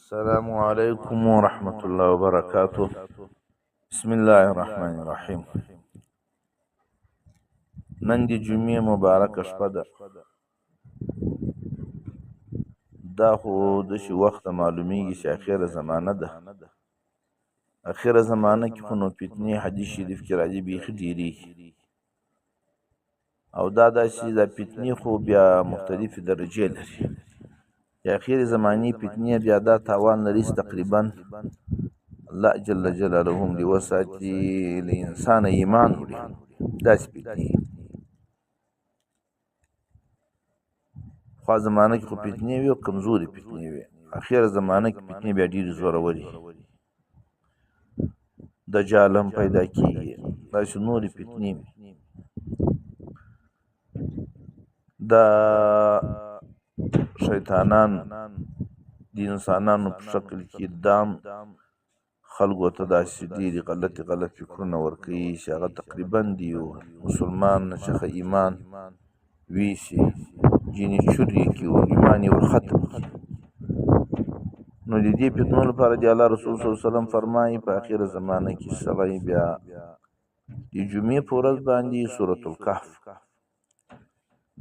السلام علیکم ورحمۃ اللہ وبرکاتہ. بسم الله الرحمن الرحیم. نن د جمعې مبارکه شپه ده. دا خو داسې وخت معلومیږي چې اخره زمانه ده. اخره زمانه کې خو نو فتنې حدیث شریف کې راځي بیخي ډېرېږي، او دا داسې دا فتنې خو بیا مختلفې درجې لري. د اخر زمانې فتنې بیا دا تاوان لري چې تقریبا الله جل جلاله هم دې وساتي له انسانه ایمان وړي. داسې فتنې خوا زمانه کې خو فتنې وي او کمزورې فتنې وي. اخر زمانه کې فتنې بیا ډېرې زورورې، دجال هم پیدا کېږي، داسې نورې فتنې وي. دا شیطانان د انسانانو په شکل کې دام خلکو ته داسې ډېرې غلط فکرونه ورکوي چې هغه تقریبا د یو مسلمان نه څخه ایمان ویسي، جینې چور یې کړي او ایمان یې ورختم کړي. نو د دې فتنو لپاره د الله رسول صلی الله علیه وسلم فرمایي په اخره زمانه کې سړی بیا د جمعې په ورځ باندې سورة الکهف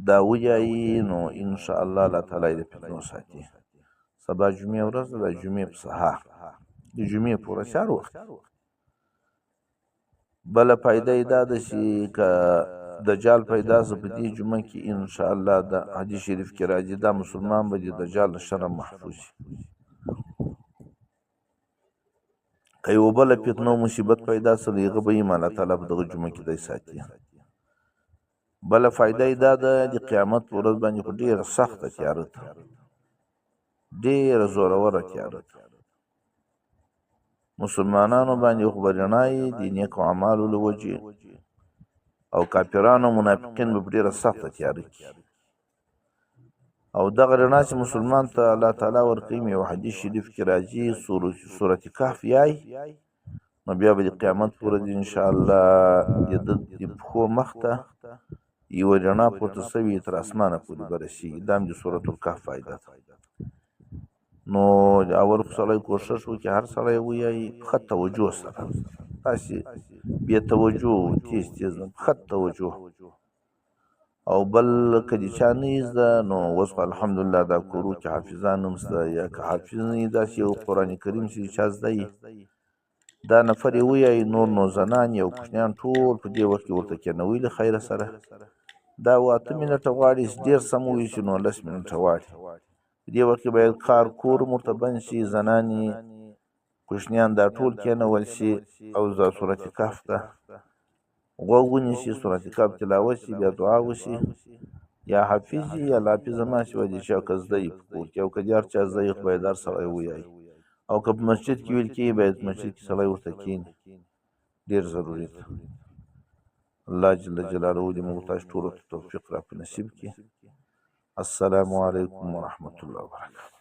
دا وایي، نو انشاءالله الله تعالی د فتنو ساتي. سبا جمعې ورځ ده، د جمعې په سهار، د جمعې په ورځ هر وخت. بله فایده یې دا ده چې که دجال پیدا شي په دې جمعه کې انشاءالله د حدیث شریف کې راځي دا مسلمان به د دجال له شره محفوظ وي. که یوه بله فتنه او مصیبت پیدا شي د هغه به یې الله تعالی په دغه جمعه کې دی ساتي. بله فایده یې دا ده د قیامت په ورځ باندې خو ډېره سخته تیاره ده، ډېره زوروره تیاره ده. مسلمانانو باندې خو به رڼا یي د نیکو اعمالو له وجې، او کافرانو منافقین به په ډېره سخته تیاره کې. او دغه رڼا چې مسلمان ته الله تعالی ورکوي، یو حدیث شریف کې راځي سورة کهف یای، نو بیا به د قیامت په ورځ انشاءالله د ده د پښو مخ ته یوه رڼا پورته شوې تر اسمانه پورې به رسېږي. دا هم د سورة الکهف فایده ده. نو اول خو سړی کوښښ وکړي هر سړی ووایي په ښه توجه سره، داسې بې توجه تیز نه، په ښه توجه. او بل که د چا نه زده نو اوس خو الحمدلله دا کورو کې حافظان هم شته، یا که حافظ نه وي داسې یو قرآن کریم چې چا زده وي دا نفر یې ووایي، نور نو زنان او کوچنیان ټول په دې وخت کې ورته کېنوي له خیره سره. دا 8 منټه غواړي، ډېر سم ووایي چې نو 10 منټه غواړي. په دې وخت کې باید کار کور ورته بند شي، زنانې کوچنیان دا ټول کېنول شي او دا سورة کهف ته غوږ ونیسي، سورة کهف تلاوت شي، بیا دعا وشي، یا حافظ یا لافظ ما چې وایي چې که زده یي په کور کې، او که د هر چا زده یي خو باید هر سړی ووایي. او که په مسجد کې ویل کېږي باید مسجد کې سړی ورته کښېني، ډېر ضروري ده. الله جل جلاله دې موږ تاسو ټولو ته توفیق را په نصیب کړي. السلام علیکم ورحمة الله وبرکاته.